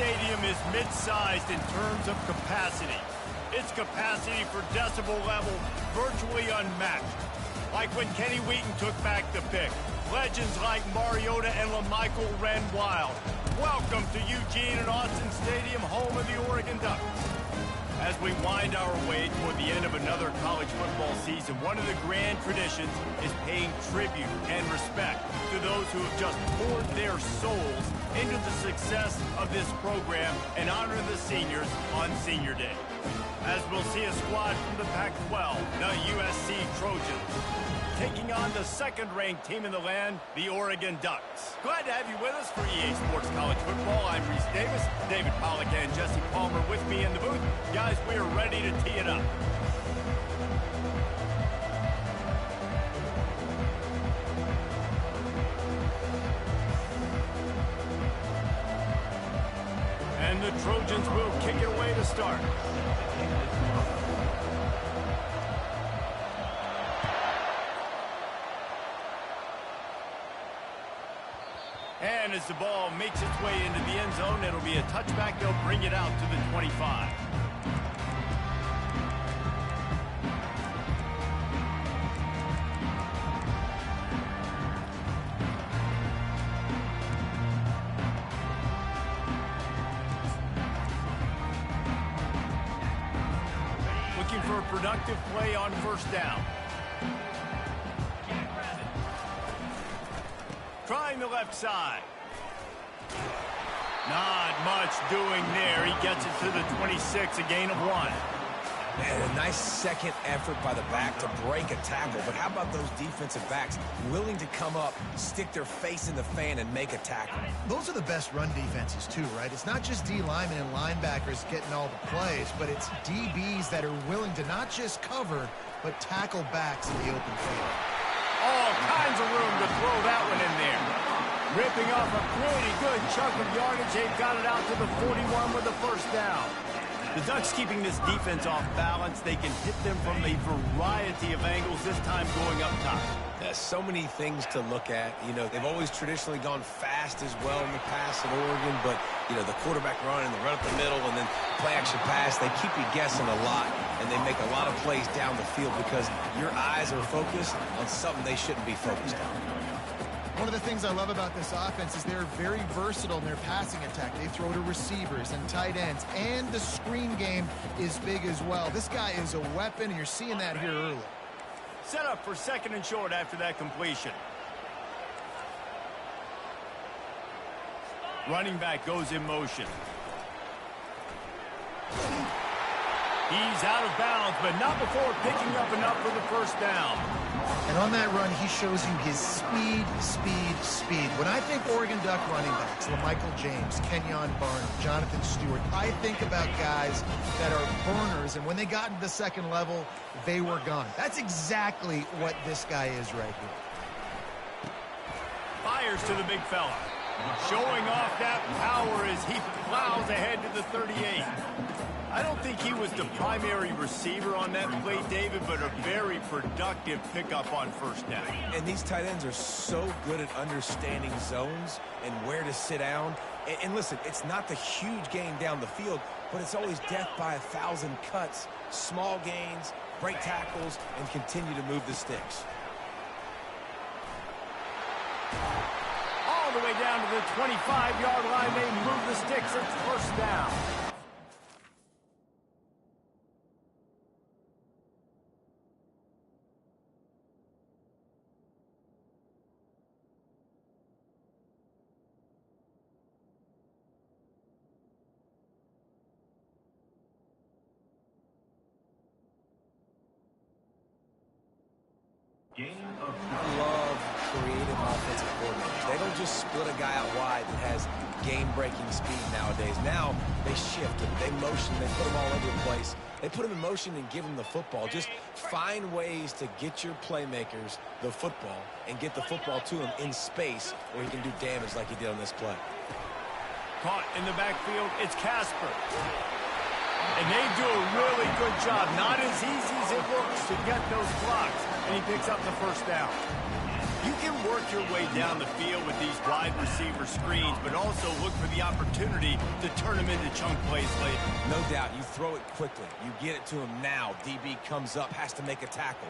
stadium is mid-sized in terms of capacity. Its capacity for decibel level virtually unmatched. Like when Kenny Wheaton took back the pick. Legends like Mariota and LaMichael ran wild. Welcome to Eugene and Austin Stadium, home of the Oregon Ducks. As we wind our way toward the end of another college football season, one of the grand traditions is paying tribute and respect to those who have just poured their souls into the success of this program and honor the seniors on Senior Day. As we'll see a squad from the Pac-12, the USC Trojans, taking on the second-ranked team in the land, the Oregon Ducks. Glad to have you with us for EA Sports College Football. I'm Reese Davis, David Pollack and Jesse Palmer with me in the booth. Guys, we are ready to tee it up. And the Trojans will kick it away to start. And as the ball makes its way into the end zone, it'll be a touchback. They'll bring it out to the 25. Looking for a productive play on first down. Trying the left side. Not much doing there. He gets it to the 26, a gain of 1. And a nice second effort by the back to break a tackle. But how about those defensive backs willing to come up, stick their face in the fan, and make a tackle? Those are the best run defenses, too, right? It's not just D linemen and linebackers getting all the plays, but it's DBs that are willing to not just cover, but tackle backs in the open field. All kinds of room to throw that one in there. Ripping off a pretty good chunk of yardage. They've got it out to the 41 with the first down. The Ducks keeping this defense off balance. They can hit them from a variety of angles, this time going up top. There's so many things to look at. You know, they've always traditionally gone fast as well in the past at Oregon, but, you know, the quarterback run and the run up the middle and then play action pass, they keep you guessing a lot, and they make a lot of plays down the field because your eyes are focused on something they shouldn't be focused on. One of the things I love about this offense is they're very versatile in their passing attack. They throw to receivers and tight ends, and the screen game is big as well. This guy is a weapon, and you're seeing that here early. Set up for second and short after that completion. Running back goes in motion. He's out of bounds, but not before picking up enough for the first down. And on that run, he shows you his speed, speed, speed. When I think Oregon Duck running backs, LaMichael James, Kenyon Barnum, Jonathan Stewart, I think about guys that are burners, and when they got into the second level, they were gone. That's exactly what this guy is right here. Fires to the big fella. Showing off that power as he plows ahead to the 38. I don't think he was the primary receiver on that play, David, but a very productive pickup on first down. And these tight ends are so good at understanding zones and where to sit down. And listen, it's not the huge gain down the field, but it's always death by 1,000 cuts, small gains, break tackles, and continue to move the sticks. All the way down to the 25-yard line, they move the sticks. It's first down. I love creative offensive coordinators. They don't just split a guy out wide that has game-breaking speed nowadays. Now they shift them, they motion, they put them all over the place. They put them in motion and give them the football. Just find ways to get your playmakers the football and get the football to them in space where he can do damage like he did on this play. Caught in the backfield, it's Casper. And they do a really good job. Not as easy as it looks to get those blocks. And he picks up the first down. You can work your way down the field with these wide receiver screens, but also look for the opportunity to turn them into chunk plays later. No doubt, you throw it quickly. You get it to him now. DB comes up, has to make a tackle.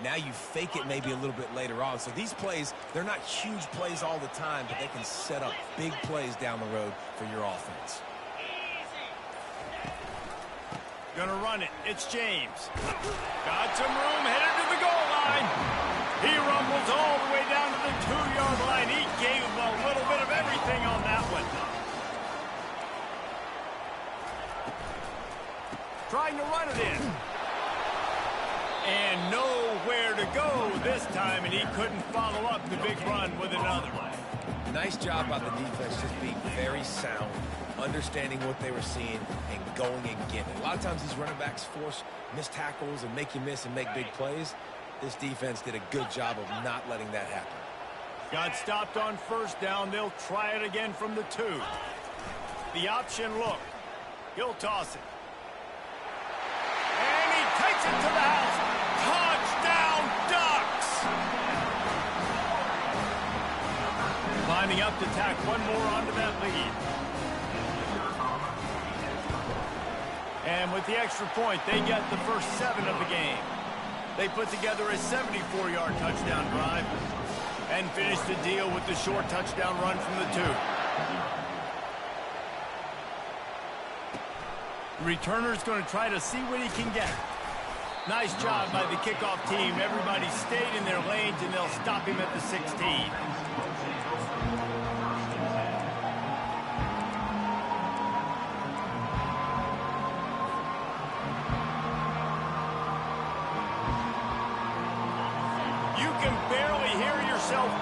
Now you fake it maybe a little bit later on. So these plays, they're not huge plays all the time, but they can set up big plays down the road for your offense. Gonna run it. It's James. Got some room, headed to the goal line. He rumbles all the way down to the 2-yard line. He gave him a little bit of everything on that one. Trying to run it in. And nowhere to go this time, and he couldn't follow up the big run with another. Nice job by the defense, just being very sound, understanding what they were seeing, and going and getting it. A lot of times these running backs force missed tackles and make you miss and make big plays. This defense did a good job of not letting that happen. Got stopped on first down. They'll try it again from the 2. The option look. He'll toss it. And he takes it to the house. Touchdown, Ducks! Lining up to tack one more onto that lead. And with the extra point, they get the first 7 of the game. They put together a 74-yard touchdown drive and finish the deal with the short touchdown run from the 2. The returner's going to try to see what he can get. Nice job by the kickoff team. Everybody stayed in their lanes, and they'll stop him at the 16.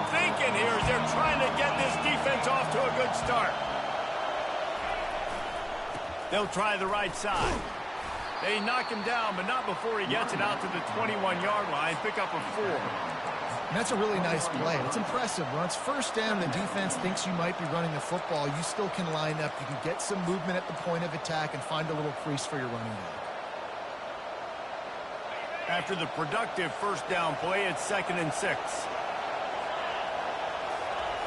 Thinking here as they're trying to get this defense off to a good start. They'll try the right side. They knock him down, but not before he gets it out to the 21-yard line. Pick up a 4. And that's a really nice play. It's impressive. Once first down, the defense thinks you might be running the football. You still can line up. You can get some movement at the point of attack and find a little crease for your running back. After the productive first down play, it's 2nd and 6.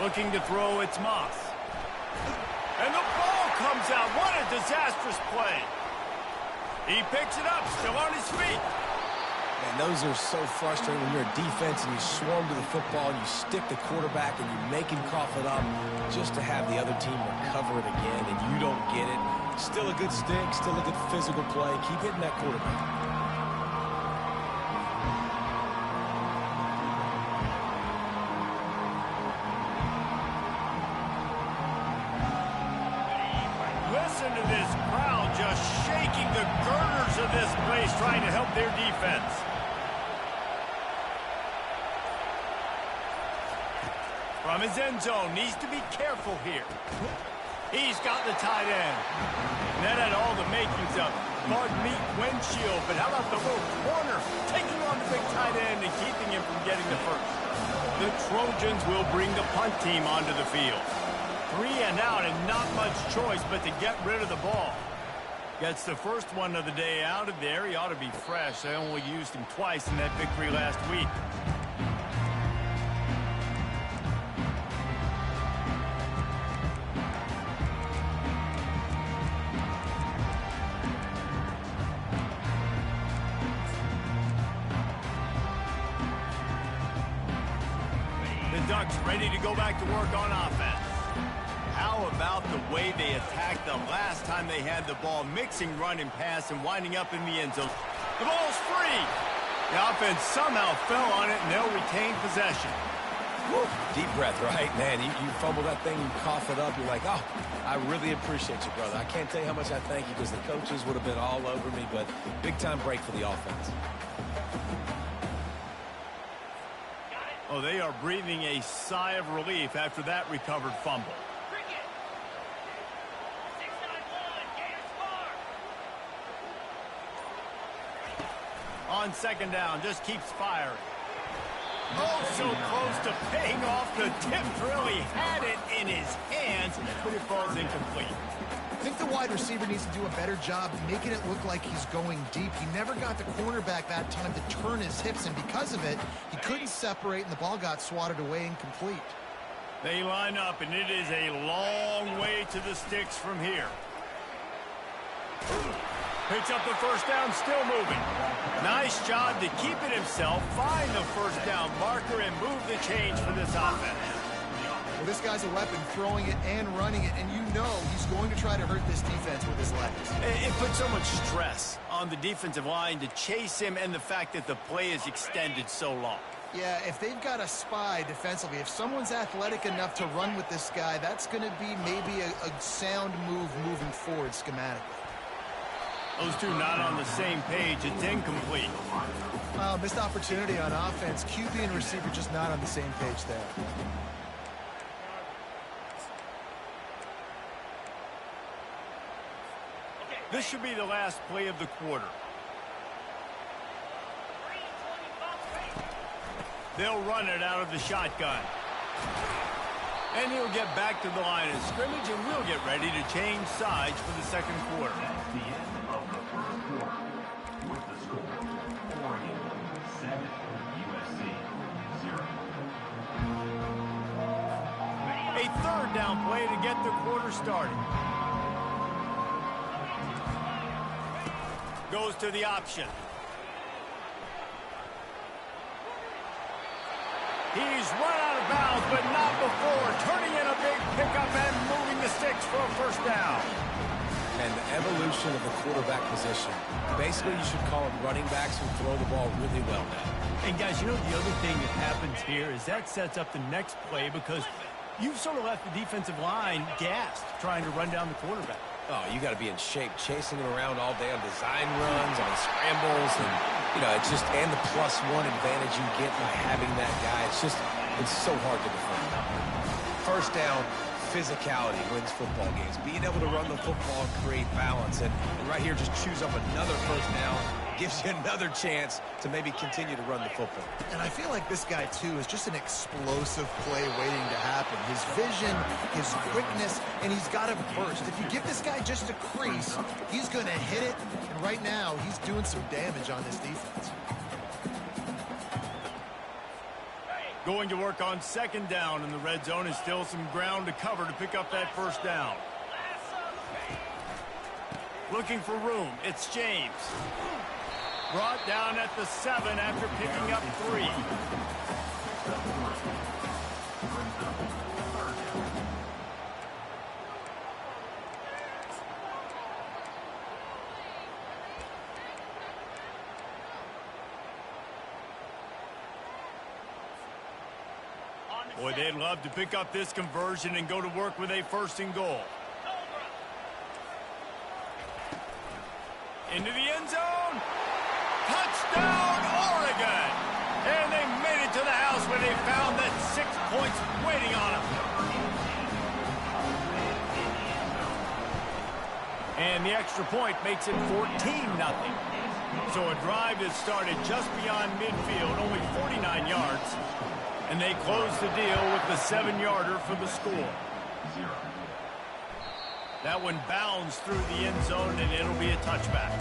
Looking to throw, it's Moss. And the ball comes out. What a disastrous play. He picks it up, still on his feet. And those are so frustrating when you're a defense and you swarm to the football and you stick the quarterback and you make him cough it up just to have the other team recover it again and you don't get it. Still a good stick, still a good physical play. Keep hitting that quarterback. Listen to this crowd just shaking the girders of this place trying to help their defense. From his end zone, needs to be careful here. He's got the tight end. And that had all the makings of Bud Meat windshield, but how about the little corner taking on the big tight end and keeping him from getting the first? The Trojans will bring the punt team onto the field. 3 and out and not much choice but to get rid of the ball. Gets the first one of the day out of there. He ought to be fresh. They only used him twice in that victory last week. The Ducks ready to go back to work on offense. How about the way they attacked the last time they had the ball, mixing run and pass and winding up in the end zone. The ball's free. The offense somehow fell on it, and they'll retain possession. Woo. Deep breath, right? Man, you fumble that thing, you cough it up, you're like, oh, I really appreciate you, brother. I can't tell you how much I thank you because the coaches would have been all over me, but big-time break for the offense. Oh, they are breathing a sigh of relief after that recovered fumble. On 2nd down, just keeps firing. Oh, so close to paying off the tip drill. He had it in his hands, but it falls incomplete. I think the wide receiver needs to do a better job making it look like he's going deep. He never got the cornerback that time to turn his hips, and because of it, he couldn't separate, and the ball got swatted away incomplete. They line up, and it is a long way to the sticks from here. Picks up the first down, still moving. Nice job to keep it himself, find the first down marker, and move the chains for this offense. Well, this guy's a weapon, throwing it and running it, and you know he's going to try to hurt this defense with his legs. It puts so much stress on the defensive line to chase him, and the fact that the play is extended so long. Yeah, if they've got a spy defensively, if someone's athletic enough to run with this guy, that's going to be maybe a sound move moving forward schematically. Those two not on the same page. It's incomplete. Missed opportunity on offense. QB and receiver just not on the same page there. This should be the last play of the quarter. They'll run it out of the shotgun. And he'll get back to the line of scrimmage, and we'll get ready to change sides for the second quarter. The end of the first quarter with the score, Oregon 7, USC 0. A third down play to get the quarter started. Goes to the option. He's run out of bounds, but not before. Turning in a big pickup and moving the sticks for a first down. And the evolution of the quarterback position. Basically, you should call them running backs who throw the ball really well now. And guys, you know the other thing that happens here is that sets up the next play because you've sort of left the defensive line gassed trying to run down the quarterback. Oh, you got to be in shape, chasing him around all day on design runs, on scrambles, and, you know, it's just, and the +1 advantage you get by having that guy. It's so hard to defend. First down, physicality wins football games. Being able to run the football and create balance, and right here, just choose up another first down, gives you another chance to maybe continue to run the football. And I feel like this guy, too, is just an explosive play waiting to happen. His vision, his quickness, and he's got a burst. If you give this guy just a crease, he's going to hit it. And right now, he's doing some damage on this defense. Going to work on second down in the red zone, and still some ground to cover to pick up that first down. Looking for room. It's James. Brought down at the 7 after picking up 3. Boy, they'd love to pick up this conversion and go to work with a 1st and goal. Into the end zone. Touchdown, Oregon! And they made it to the house where they found that 6 points waiting on them. And the extra point makes it 14-0. So a drive that started just beyond midfield, only 49 yards. And they close the deal with the 7-yarder for the score. That one bounds through the end zone, and it'll be a touchback.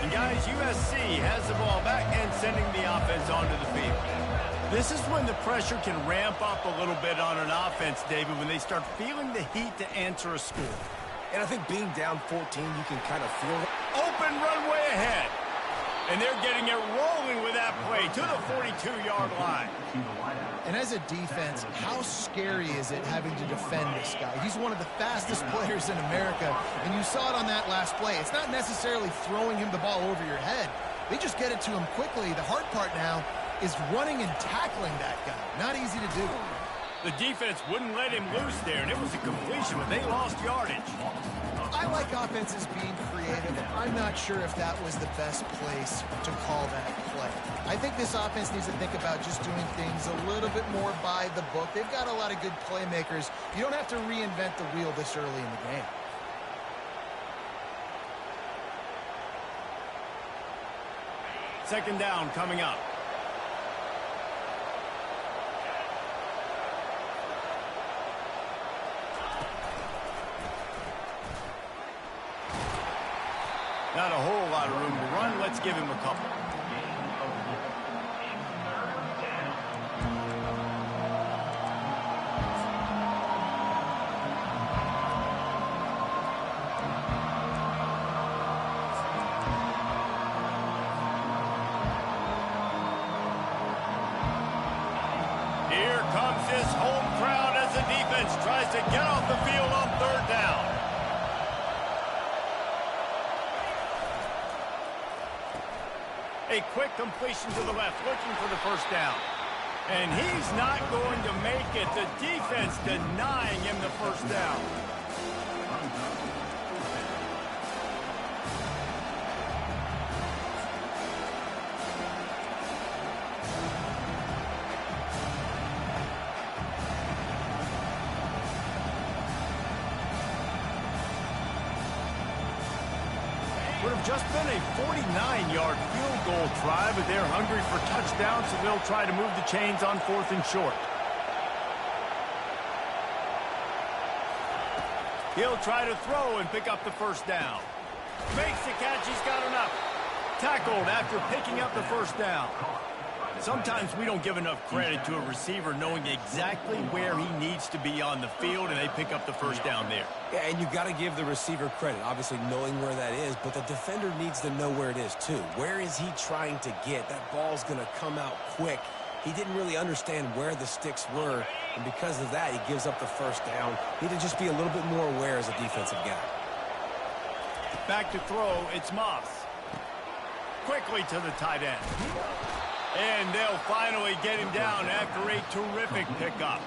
And guys, USC has the ball back and sending the offense onto the field. This is when the pressure can ramp up a little bit on an offense, David, when they start feeling the heat to answer a score. And I think being down 14, you can kind of feel it. Open runway ahead. And they're getting it rolling with that play to the 42-yard line. And as a defense, how scary is it having to defend this guy? He's one of the fastest players in America, and you saw it on that last play. It's not necessarily throwing him the ball over your head. They just get it to him quickly. The hard part now is running and tackling that guy. Not easy to do. The defense wouldn't let him loose there, and it was a completion, but they lost yardage. I like offenses being creative. I'm not sure if that was the best place to call that play. I think this offense needs to think about just doing things a little bit more by the book. They've got a lot of good playmakers. You don't have to reinvent the wheel this early in the game. Second down coming up. Not a whole lot of room to run. Let's give him a couple. Here comes his home crowd as the defense tries to get off the field on third down. A quick completion to the left, looking for the first down. And he's not going to make it. The defense denying him the first down. Would have just been a 49-yard field goal try, but they're hungry for touchdowns, so they'll try to move the chains on 4th and short. He'll try to throw and pick up the first down. Makes the catch, he's got enough. Tackled after picking up the first down. Sometimes we don't give enough credit to a receiver knowing exactly where he needs to be on the field, and they pick up the first down there. Yeah, and you got to give the receiver credit, obviously knowing where that is, but the defender needs to know where it is too. Where is he trying to get? That ball's going to come out quick. He didn't really understand where the sticks were, and because of that, he gives up the first down. Need to just be a little bit more aware as a defensive guy. Back to throw, it's Moss. Quickly to the tight end. And they'll finally get him down after a terrific pickup.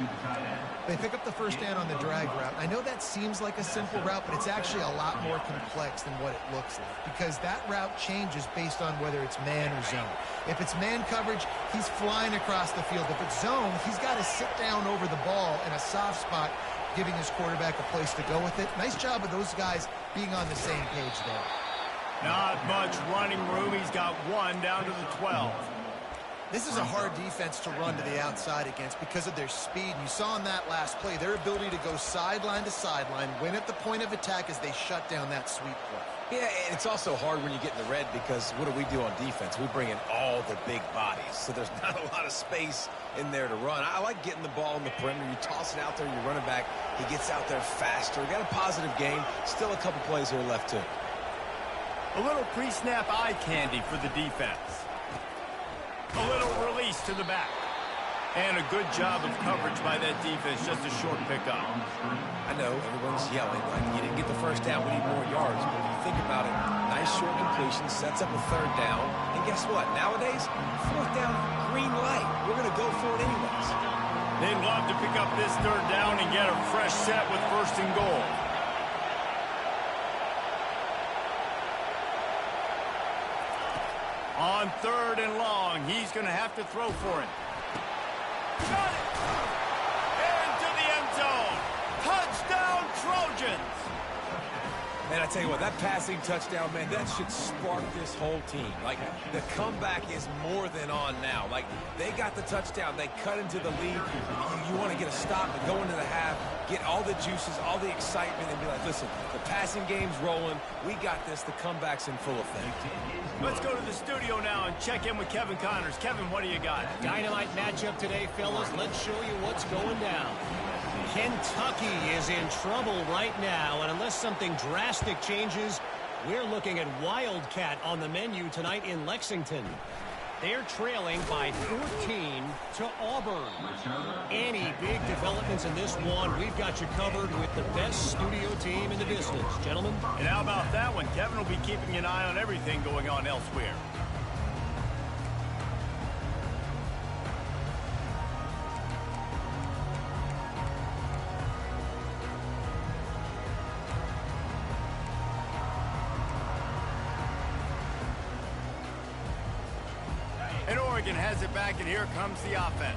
They pick up the first down on the drag route. I know that seems like a simple route, but it's actually a lot more complex than what it looks like, because that route changes based on whether it's man or zone. If it's man coverage, he's flying across the field. If it's zone, he's got to sit down over the ball in a soft spot, giving his quarterback a place to go with it. Nice job of those guys being on the same page there. Not much running room. He's got one down to the 12. This is a hard defense to run to the outside against because of their speed. You saw in that last play, their ability to go sideline to sideline, win at the point of attack as they shut down that sweep play. Yeah, and it's also hard when you get in the red because what do we do on defense? We bring in all the big bodies, so there's not a lot of space in there to run. I like getting the ball in the perimeter. You toss it out there, you run it back. He gets out there faster. Got a positive game. Still a couple plays here left, too. A little pre-snap eye candy for the defense. A little release to the back. And a good job of coverage by that defense. Just a short pickup. I know everyone's yelling like you didn't get the first down, we need more yards. But if you think about it, nice short completion, sets up a third down. And guess what? Nowadays, fourth down, green light. We're going to go for it anyways. They'd love to pick up this third down and get a fresh set with 1st and goal. On 3rd and long, he's going to have to throw for it. Got it! Into the end zone. Touchdown, Trojans! Man, I tell you what, that passing touchdown, man, that should spark this whole team. Like, the comeback is more than on now. Like, they got the touchdown. They cut into the lead. You want to get a stop and go into the half, get all the juices, all the excitement, and be like, listen, the passing game's rolling. We got this. The comeback's in full effect. Let's go to the studio now and check in with Kevin Connors. Kevin, what do you got? Dynamite matchup today, fellas. Let's show you what's going down. Kentucky is in trouble right now, and unless something drastic changes, we're looking at Wildcat on the menu tonight in Lexington. They're trailing by 14 to Auburn. Any big developments in this one, we've got you covered with the best studio team in the business. Gentlemen? And how about that one? Kevin will be keeping an eye on everything going on elsewhere. And Oregon has it back, and here comes the offense.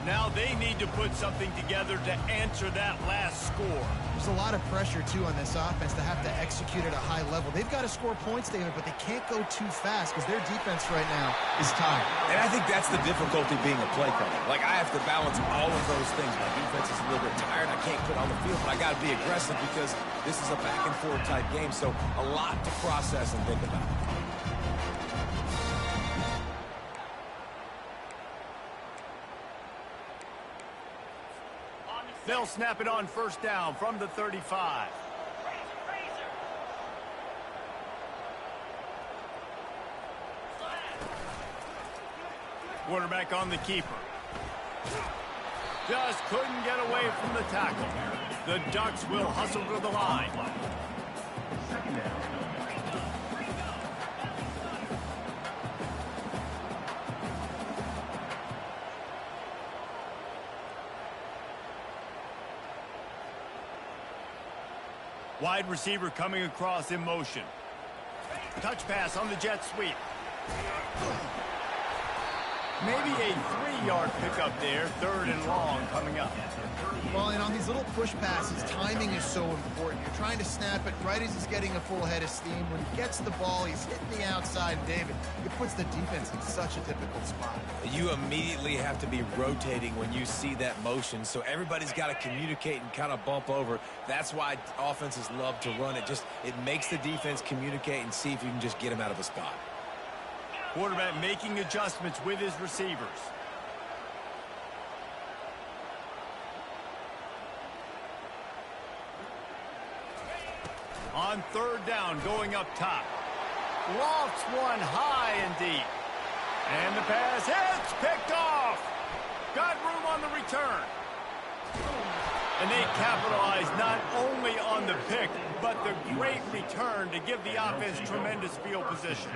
Now they need to put something together to answer that last score. There's a lot of pressure, too, on this offense to have to execute at a high level. They've got to score points, David, but they can't go too fast because their defense right now is tired. And I think that's the difficulty being a play caller. Like, I have to balance all of those things. My defense is a little bit tired. I can't put on the field, but I got to be aggressive because this is a back-and-forth type game. So a lot to process and think about. They'll snap it on first down from the 35. Quarterback on the keeper. Just couldn't get away from the tackle. The Ducks will hustle to the line. Second down. Wide receiver coming across in motion. Touch pass on the jet sweep. Maybe a 3-yard pickup there. 3rd and long coming up. Well, and on these little push passes, timing is so important. You're trying to snap it right as he's getting a full head of steam. When he gets the ball, he's hitting the outside. David, it puts the defense in such a difficult spot. You immediately have to be rotating when you see that motion, so everybody's got to communicate and kind of bump over. That's why offenses love to run it. It makes the defense communicate and see if you can just get him out of a spot. Quarterback making adjustments with his receivers. On 3rd down, going up top. Lofts one high and deep. And the pass hits, picked off. Got room on the return. And they capitalize not only on the pick, but the great return to give the offense tremendous field position.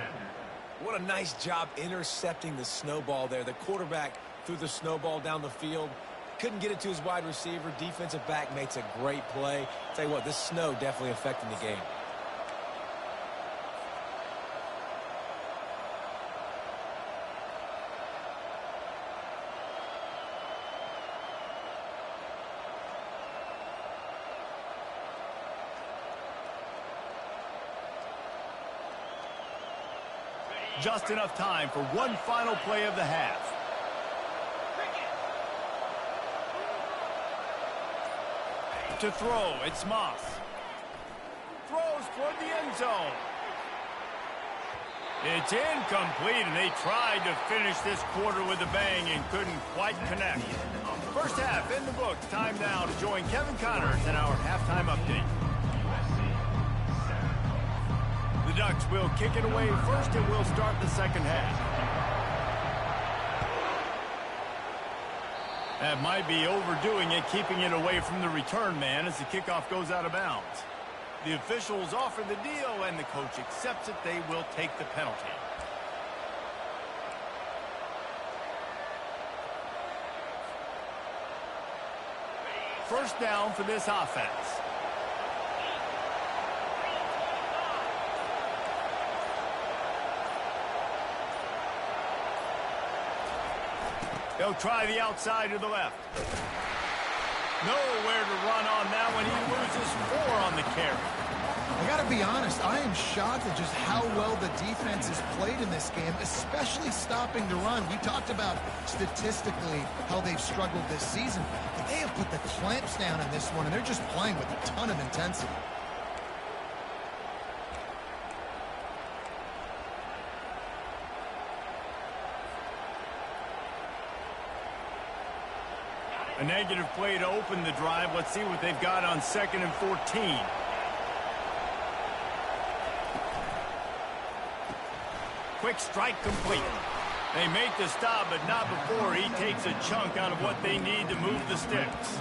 What a nice job intercepting the snowball there. The quarterback threw the snowball down the field. Couldn't get it to his wide receiver. Defensive back makes a great play. Tell you what, this snow definitely affecting the game. Just enough time for one final play of the half. To throw, it's Moss. Throws toward the end zone. It's incomplete, and they tried to finish this quarter with a bang and couldn't quite connect. First half in the books. Time now to join Kevin Connors in our halftime update. The Ducks will kick it away first, and we'll start the second half. That might be overdoing it, keeping it away from the return man as the kickoff goes out of bounds. The officials offer the deal, and the coach accepts it. They will take the penalty. First down for this offense. They'll try the outside to the left. Nowhere to run on that one. He loses 4 on the carry. I got to be honest, I am shocked at just how well the defense has played in this game, especially stopping the run. We talked about statistically how they've struggled this season, but they have put the clamps down in this one, and they're just playing with a ton of intensity. A negative play to open the drive. Let's see what they've got on 2nd and 14. Quick strike complete. They make the stop, but not before he takes a chunk out of what they need to move the sticks.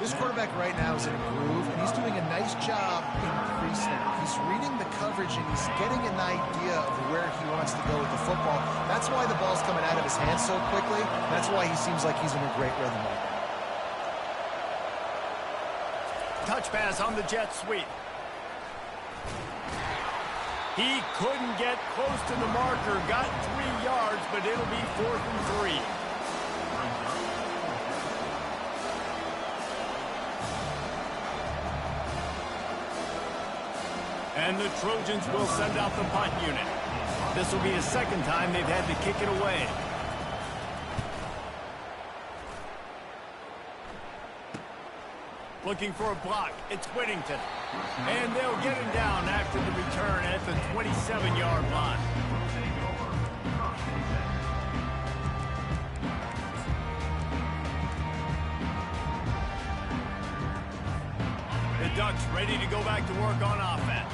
This quarterback right now is in a groove, and he's doing a nice job in pre-snap. He's reading the coverage, and he's getting an idea of where he wants to go with the football. That's why the ball's coming out of his hands so quickly. That's why he seems like he's in a great rhythm right now. Touch pass on the jet sweep. He couldn't get close to the marker. Got 3 yards, but it'll be 4th and 3. And the Trojans will send out the punt unit. This will be the second time they've had to kick it away. Looking for a block. It's Whittington. And they'll get him down after the return at the 27-yard line. The Ducks ready to go back to work on offense.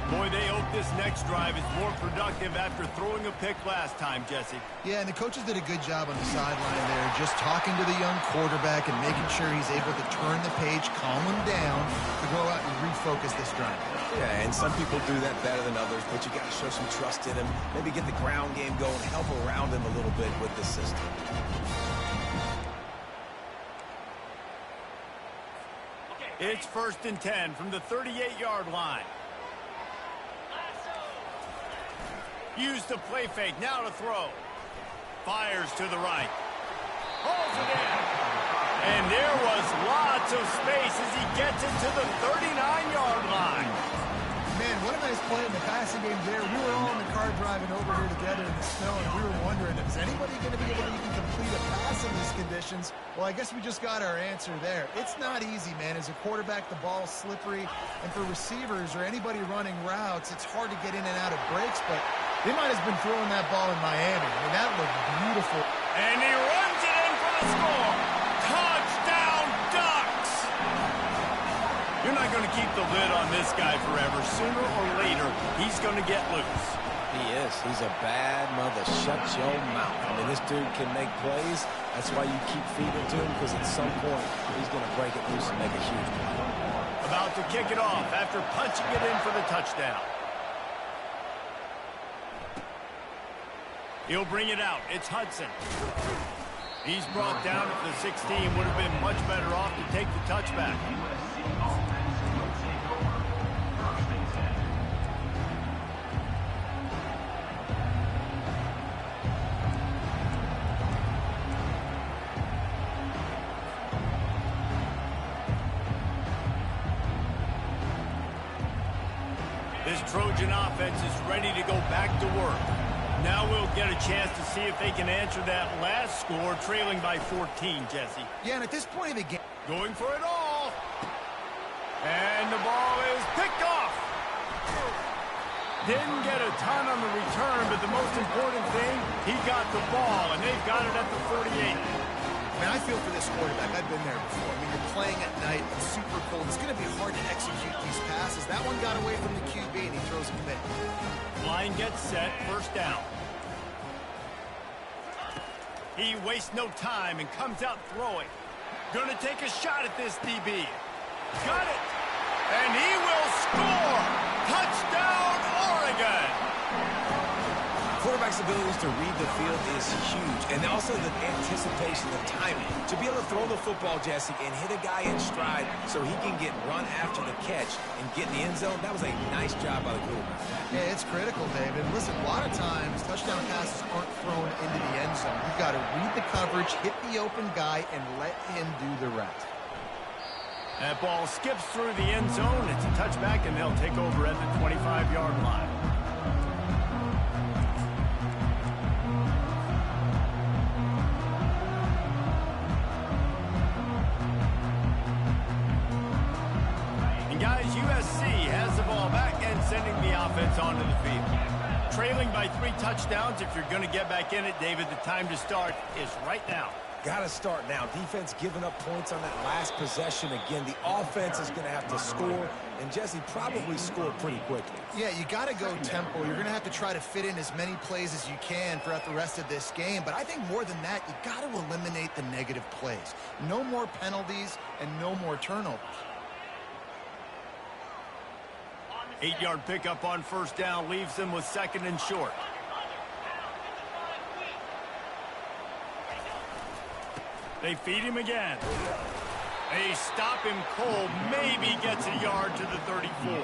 Boy, they hope this next drive is more productive after throwing a pick last time, Jesse. Yeah, and the coaches did a good job on the sideline there, just talking to the young quarterback and making sure he's able to turn the page, calm him down, to go out and refocus this drive. Yeah, and some people do that better than others, but you got to show some trust in him, maybe get the ground game going, help around him a little bit with the system. It's 1st and 10 from the 38-yard line. Use the play fake, now to throw. Fires to the right. Holds it in. And there was lots of space as he gets it to the 39-yard line. Man, what a nice play in the passing game there. We were all in the car driving over here together in the snow, and we were wondering, is anybody going to be able to even complete a pass in these conditions? Well, I guess we just got our answer there. It's not easy, man. As a quarterback, the ball's slippery, and for receivers or anybody running routes, it's hard to get in and out of breaks, but they might have been throwing that ball in Miami. I mean, that looked beautiful. And he runs it in for the score. Touchdown, Ducks! You're not going to keep the lid on this guy forever. Sooner or later, he's going to get loose. He is. He's a bad mother. Shut your mouth. I mean, this dude can make plays. That's why you keep feeding to him, because at some point, he's going to break it loose and make a huge play. About to kick it off after punching it in for the touchdown. He'll bring it out. It's Hudson. He's brought down at the 16. Would have been much better off to take the touchback. This Trojan offense is ready to go back to work. Now we'll get a chance to see if they can answer that last score, trailing by 14, Jesse. Yeah, and at this point of the game, going for it all. And the ball is picked off. Didn't get a ton on the return, but the most important thing, he got the ball, and they've got it at the 48. Man, I feel for this quarterback. I've been there before. I mean, you're playing at night. It's super cold. It's going to be hard to execute these passes. That one got away from the QB, and he throws it big. Line gets set. First down. He wastes no time and comes out throwing. Going to take a shot at this DB. Got it. And he will score. Touchdown, Oregon. Quarterback's abilities to read the field is huge, and also the anticipation, the timing. To be able to throw the football, Jesse, and hit a guy in stride so he can get run after the catch and get in the end zone, that was a nice job by the quarterback. Yeah, it's critical, David. Listen, a lot of times, touchdown passes aren't thrown into the end zone. You've got to read the coverage, hit the open guy, and let him do the rest. That ball skips through the end zone. It's a touchback, and they'll take over at the 25-yard line. Guys, USC has the ball back and sending the offense onto the field. Trailing by 3 touchdowns. If you're going to get back in it, David, the time to start is right now. Got to start now. Defense giving up points on that last possession. Again, the offense is going to have to score, and Jesse probably score pretty quickly. Yeah, you got to go tempo. You're going to have to try to fit in as many plays as you can throughout the rest of this game. But I think more than that, you got to eliminate the negative plays. No more penalties and no more turnovers. 8-yard pickup on first down leaves them with 2nd and short. They feed him again. They stop him cold. Maybe gets a yard to the 34.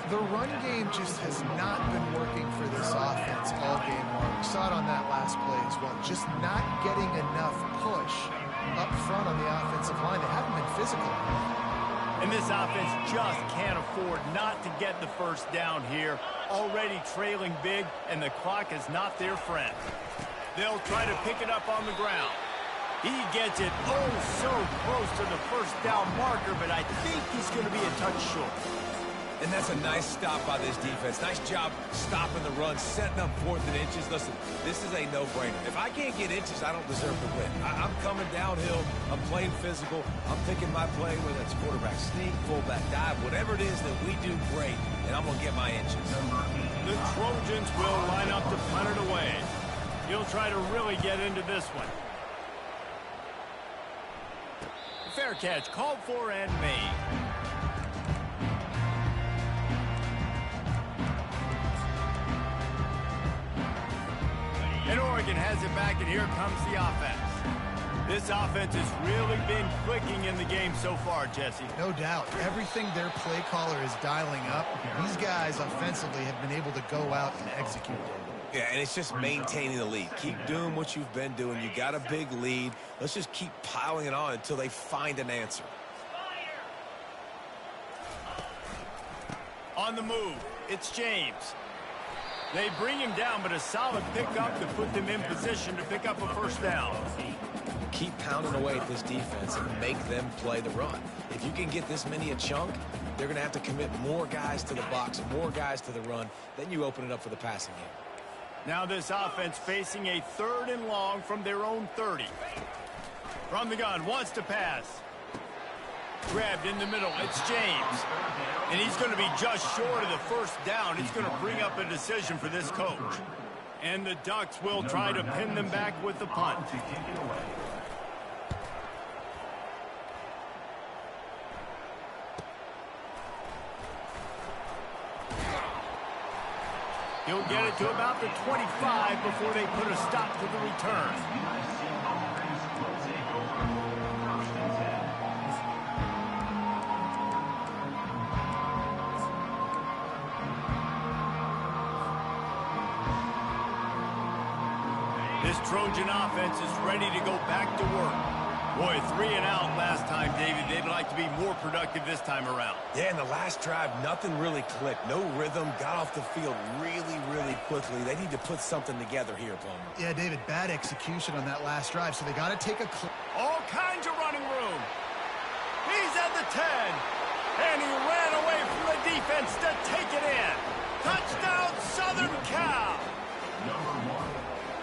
The run game just has not been working for this offense all game long. We saw it on that last play as well. Just not getting enough push up front on the offensive line. They haven't been physical. And this offense just can't afford not to get the first down here. Already trailing big, and the clock is not their friend. They'll try to pick it up on the ground. He gets it oh so close to the first down marker, but I think he's going to be a touch short. And that's a nice stop by this defense. Nice job stopping the run, setting up 4th and inches. Listen, this is a no-brainer. If I can't get inches, I don't deserve to win. I'm coming downhill. I'm playing physical. I'm picking my play, whether it's quarterback sneak, fullback dive, whatever it is that we do great, and I'm going to get my inches. The Trojans will line up to punt it away. He'll try to really get into this one. Fair catch, called for and made. And Oregon has it back, and here comes the offense. This offense has really been clicking in the game so far, Jesse. No doubt. Everything their play caller is dialing up, these guys offensively have been able to go out and execute it. Yeah, and it's just maintaining the lead. Keep doing what you've been doing. You got a big lead. Let's just keep piling it on until they find an answer. On the move, it's James. They bring him down, but a solid pickup to put them in position to pick up a first down. Keep pounding away at this defense and make them play the run. If you can get this many a chunk, they're going to have to commit more guys to the box, more guys to the run. Then you open it up for the passing game. Now this offense facing a 3rd and long from their own 30. From the gun, wants to pass. Grabbed in the middle, it's James. And he's going to be just short of the first down. He's going to bring up a decision for this coach. And the Ducks will try to pin them back with the punt. He'll get it to about the 25 before they put a stop to the return. This Trojan offense is ready to go back to work. Boy, 3 and out last time, David. They'd like to be more productive this time around. Yeah, in the last drive, nothing really clicked. No rhythm, got off the field really, really quickly. They need to put something together here, Palmer. Yeah, David, bad execution on that last drive, so they got to take a... All kinds of running room. He's at the 10. And he ran away from the defense to take it in. Touchdown, Southern Cal.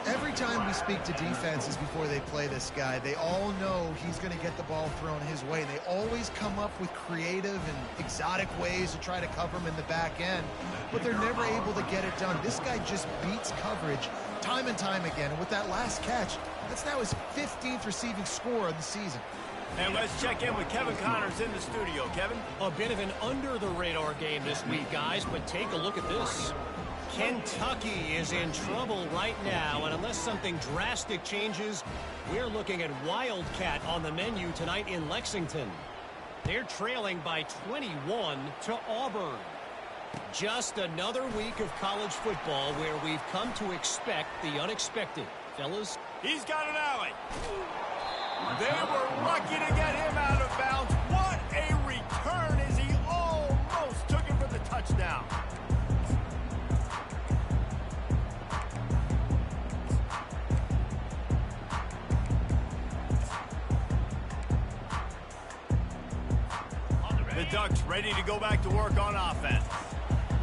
Every time we speak to defenses before they play this guy, they all know he's going to get the ball thrown his way. They always come up with creative and exotic ways to try to cover him in the back end, but they're never able to get it done. This guy just beats coverage time and time again. And with that last catch, that's now his 15th receiving score of the season. And let's check in with Kevin Connors in the studio. Kevin? A bit of an under-the-radar game this week, guys, but take a look at this. Kentucky is in trouble right now, and unless something drastic changes, we're looking at Wildcat on the menu tonight in Lexington. They're trailing by 21 to Auburn. Just another week of college football where we've come to expect the unexpected. Fellas? He's got an alley. They were lucky to get him out of bounds. What a return as he almost took it for the touchdown. The Ducks ready to go back to work on offense.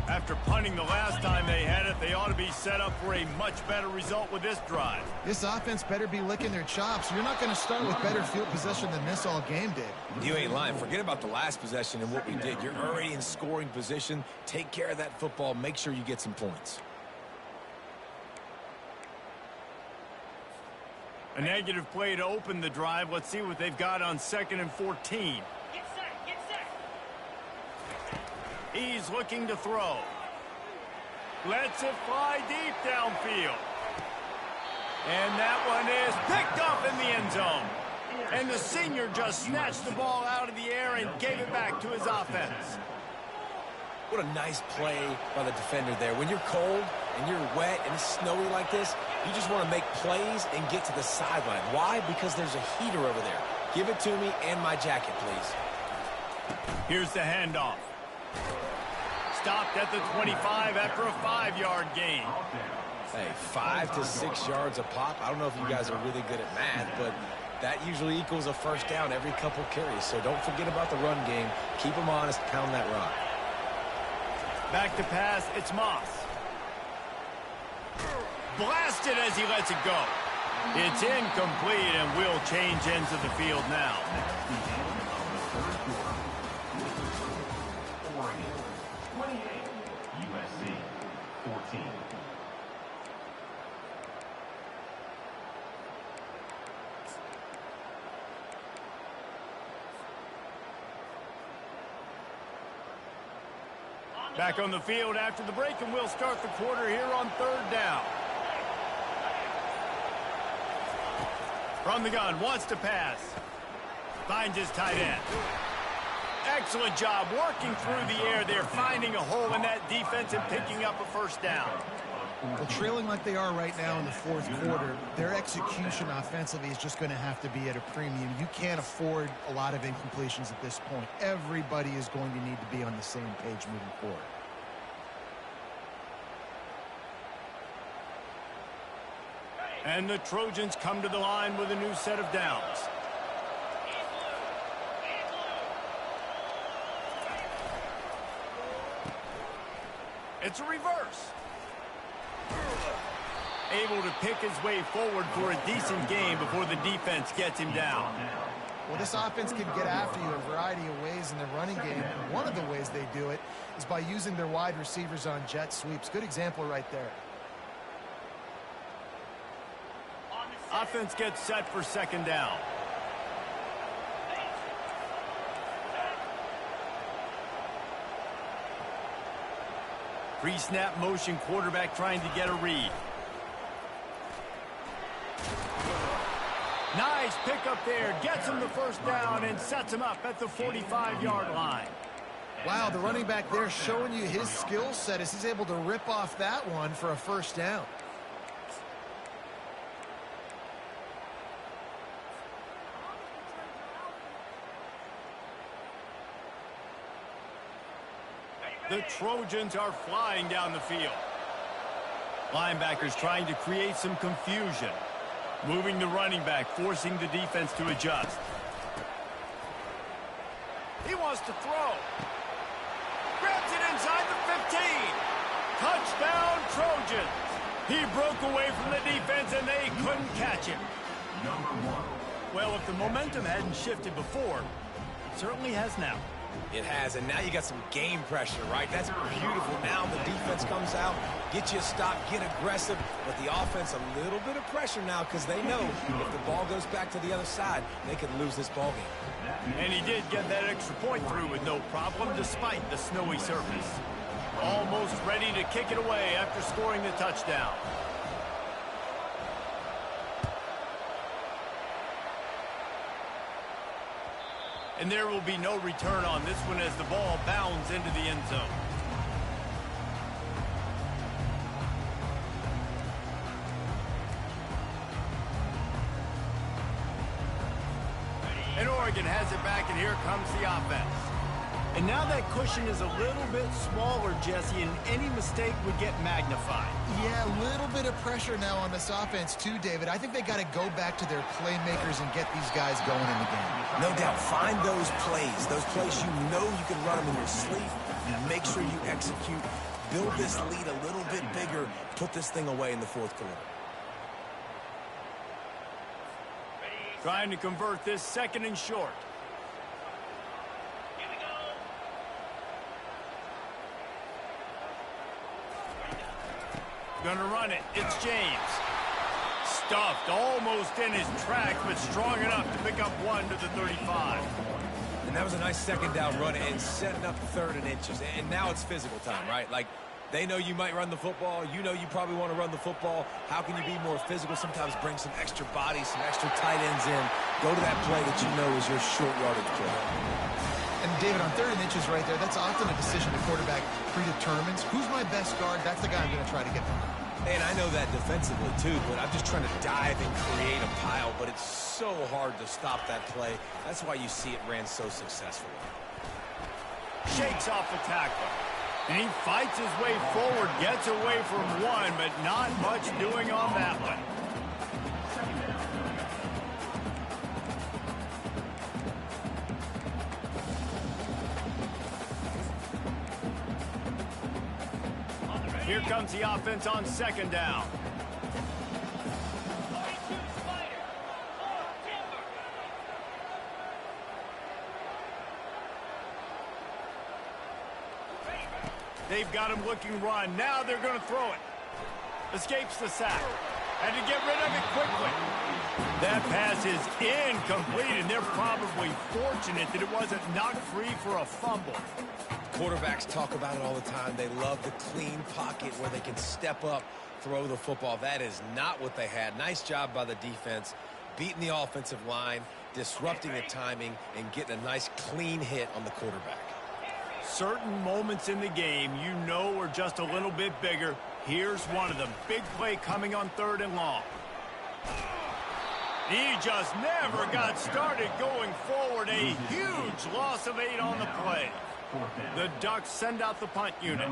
After punting the last time they had it, they ought to be set up for a much better result with this drive. This offense better be licking their chops. You're not going to start with better field possession than this all game did. You ain't lying. Forget about the last possession and what we did. You're already in scoring position. Take care of that football. Make sure you get some points. A negative play to open the drive. Let's see what they've got on 2nd and 14. He's looking to throw. Lets it fly deep downfield. And that one is picked up in the end zone. And the senior just snatched the ball out of the air and gave it back to his offense. What a nice play by the defender there. When you're cold and you're wet and it's snowy like this, you just want to make plays and get to the sideline. Why? Because there's a heater over there. Give it to me and my jacket, please. Here's the handoff. Stopped at the 25 after a 5-yard gain. Hey, 5 to 6 yards a pop. I don't know if you guys are really good at math, but that usually equals a first down every couple carries. So don't forget about the run game. Keep them honest, pound that rock. Back to pass, it's Moss. Blasted as he lets it go. It's incomplete, and we'll change ends of the field now. Oregon, 28. USC, 14. Back on the field after the break, and we'll start the quarter here on 3rd down. From the gun, wants to pass. Finds his tight end. Excellent job working through the air there, finding a hole in that defense and picking up a first down. Well, trailing like they are right now in the 4th quarter, their execution offensively is just going to have to be at a premium. You can't afford a lot of incompletions at this point. Everybody is going to need to be on the same page moving forward. And the Trojans come to the line with a new set of downs. It's a reverse. Able to pick his way forward for a decent game before the defense gets him down. Well, this offense can get after you a variety of ways in their running game. One of the ways they do it is by using their wide receivers on jet sweeps. Good example right there. Offense gets set for 2nd down. Pre-snap motion, quarterback trying to get a read. Nice pickup there. Gets him the first down and sets him up at the 45-yard line. Wow, the running back there showing you his skill set as he's able to rip off that one for a first down. The Trojans are flying down the field. Linebackers trying to create some confusion. Moving the running back, forcing the defense to adjust. He wants to throw. Grabs it inside the 15. Touchdown, Trojans. He broke away from the defense, and they couldn't catch him. Well, if the momentum hadn't shifted before, it certainly has now. It has, and now you got some game pressure, right? That's beautiful. Now the defense comes out, get you a stop, get aggressive, but the offense a little bit of pressure now because they know if the ball goes back to the other side, they could lose this ball game. And he did get that extra point through with no problem despite the snowy surface. Almost ready to kick it away after scoring the touchdown. And there will be no return on this one as the ball bounds into the end zone. And Oregon has it back, and here comes the offense. And now that cushion is a little bit smaller, Jesse, and any mistake would get magnified. Yeah, a little bit of pressure now on this offense too, David. I think they got to go back to their playmakers and get these guys going in the game. No doubt. Find those plays you know you can run them in your sleep. Make sure you execute. Build this lead a little bit bigger. Put this thing away in the 4th quarter. Trying to convert this 2nd and short. Gonna run it. It's James. Stuffed almost in his tracks, but strong enough to pick up 1 to the 35. And that was a nice 2nd down run and setting up 3rd and inches. And now it's physical time, right? Like, they know you might run the football. You know you probably want to run the football. How can you be more physical? Sometimes bring some extra bodies, some extra tight ends in. Go to that play that you know is your short yardage play. And David, on 3rd and inches right there, that's often a decision the quarterback predetermines. Who's my best guard? That's the guy I'm going to try to get behind. And I know that defensively too, but I'm just trying to dive and create a pile, but it's so hard to stop that play. That's why you see it ran so successfully. shakes off the tackler. And he fights his way forward, gets away from one, but not much doing on that one. Here comes the offense on second down. They've got him looking run. Now they're going to throw it. Escapes the sack. Had to get rid of it quickly. That pass is incomplete, and they're probably fortunate that it wasn't knocked free for a fumble. Quarterbacks talk about it all the time. They love the clean pocket where they can step up, throw the football. That is not what they had. Nice job by the defense, beating the offensive line, disrupting the timing, and getting a nice clean hit on the quarterback. Certain moments in the game you know are just a little bit bigger. Here's one of them. Big play coming on 3rd and long. He just never got started going forward. A huge loss of 8 on the play. The Ducks send out the punt unit.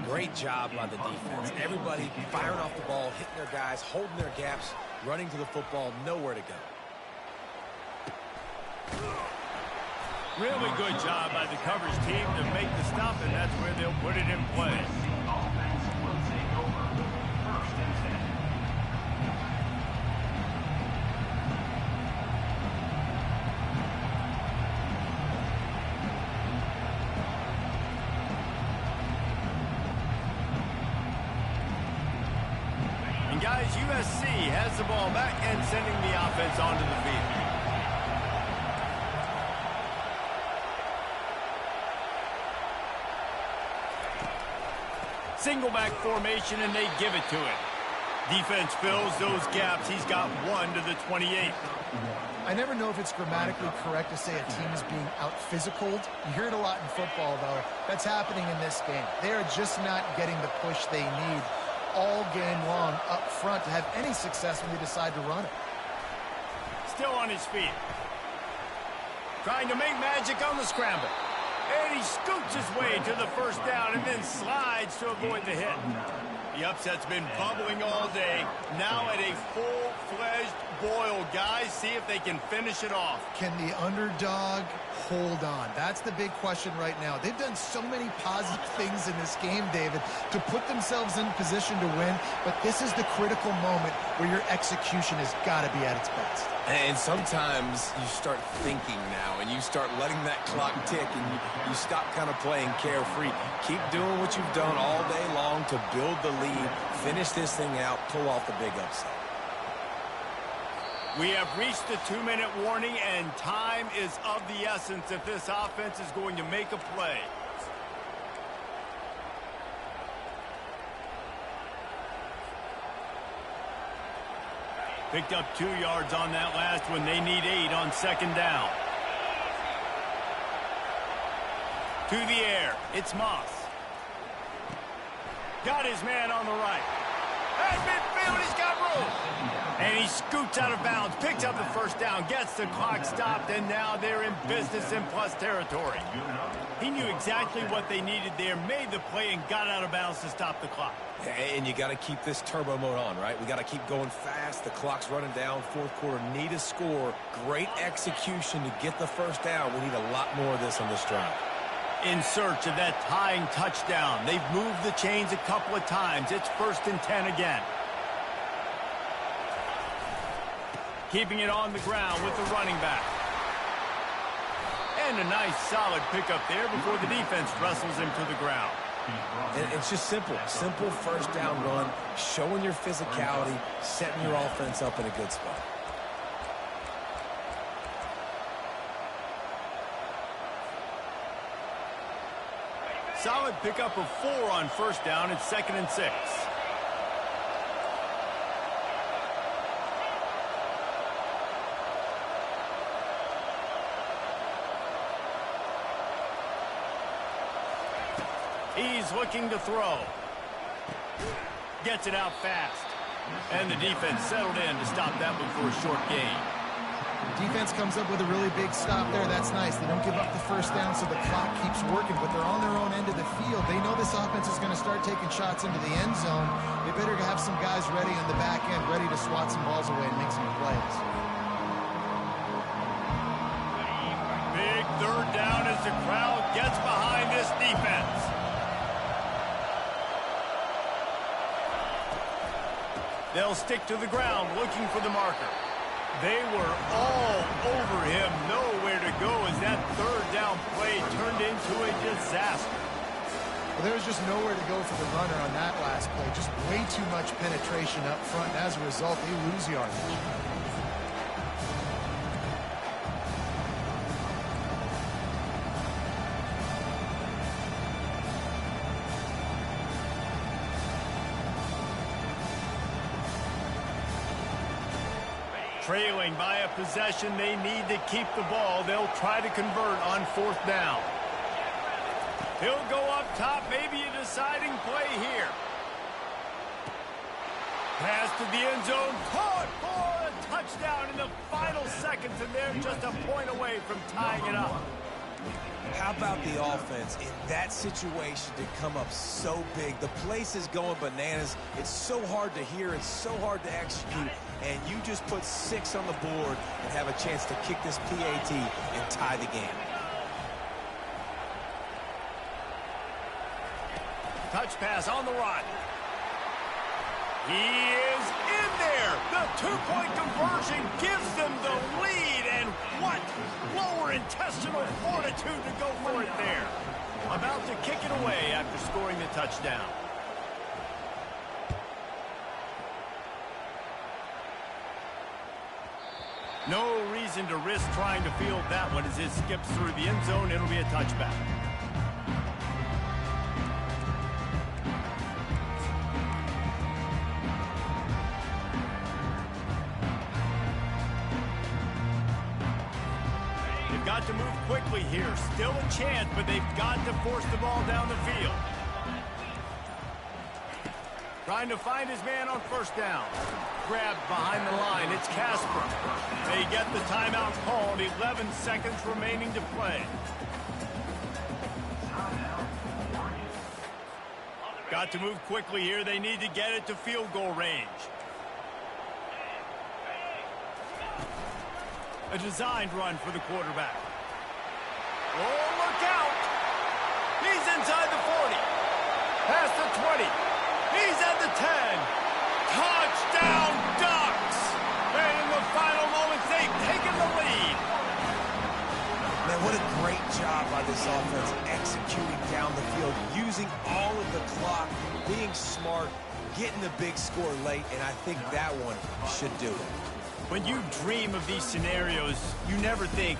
Great job by the defense. Everybody firing off the ball, hitting their guys, holding their gaps, running to the football, nowhere to go. Really good job by the coverage team to make the stop, and that's where they'll put it in play. Offense will take over 1st and 10. And guys, USC has the ball back and sending the offense onto the field. Single back formation, and they give it to him. Defense fills those gaps. He's got 1 to the 28. I never know if it's grammatically correct to say a team is being out-physicaled. You hear it a lot in football, though. That's happening in this game. They are just not getting the push they need all game long up front to have any success when they decide to run it. Still on his feet. Trying to make magic on the scramble. And he scoots his way to the 1st down and then slides to avoid the hit. The upset's been bubbling all day. Now at a full-fledged boil. Guys, see if they can finish it off. Can the underdog hold on? That's the big question right now. They've done so many positive things in this game, David, to put themselves in position to win, but this is the critical moment where your execution has got to be at its best. And sometimes you start thinking now, and you start letting that clock tick, and you stop kind of playing carefree. Keep doing what you've done all day long to build the lead, finish this thing out, pull off the big upset. We have reached the 2-minute warning, and time is of the essence if this offense is going to make a play. Picked up 2 yards on that last one. They need 8 on 2nd down. To the air. It's Moss. Got his man on the right. At midfield, he's got room. And he scoots out of bounds, picks up the 1st down, gets the clock stopped, and now they're in business in plus territory. He knew exactly what they needed there, made the play, and got out of bounds to stop the clock. And you got to keep this turbo mode on, right? We got to keep going fast. The clock's running down. 4th quarter, need a score. Great execution to get the 1st down. We need a lot more of this on this drive. In search of that tying touchdown. They've moved the chains a couple of times. It's 1st and 10 again. Keeping it on the ground with the running back. And a nice solid pickup there before the defense wrestles him to the ground. And it's just simple 1st down run, showing your physicality, setting your offense up in a good spot. Solid pickup of 4 on 1st down. It's 2nd and 6. He's looking to throw. Gets it out fast. And the defense settled in to stop that one for a short gain. Defense comes up with a really big stop there. That's nice. They don't give up the first down, so the clock keeps working, but they're on their own end of the field. They know this offense is going to start taking shots into the end zone. They better have some guys ready on the back end, ready to swat some balls away and make some plays. Big third down as the crowd gets behind this defense. They'll stick to the ground looking for the marker. They were all over him, nowhere to go as that third down play turned into a disaster. Well, there was just nowhere to go for the runner on that last play. Just way too much penetration up front. And as a result, they lose yardage. Trailing by a possession, they need to keep the ball. They'll try to convert on fourth down. He'll go up top, maybe a deciding play here. Pass to the end zone, caught for a touchdown in the final seconds, and they're just a point away from tying it up. How about the offense in that situation to come up so big? The place is going bananas. It's so hard to hear. It's so hard to execute. And you just put 6 on the board and have a chance to kick this PAT and tie the game. Touch pass on the run. He is in there. The two-point conversion gives them the lead. And what lower intestinal fortitude to go for it there. About to kick it away after scoring the touchdown. No reason to risk trying to field that one as it skips through the end zone. It'll be a touchback. They've got to move quickly here. Still a chance, but they've got to force the ball down the field. Trying to find his man on first down. Grabbed behind the line. It's Casper. They get the timeout called. 11 seconds remaining to play. Got to move quickly here. They need to get it to field goal range. A designed run for the quarterback. Oh, look out! He's inside the 40. Past the 20. He's at the 10. Touchdown, Ducks! And in the final moments, they've taken the lead. Man, what a great job by this offense executing down the field, using all of the clock, being smart, getting the big score late, and I think that one should do it. When you dream of these scenarios, you never think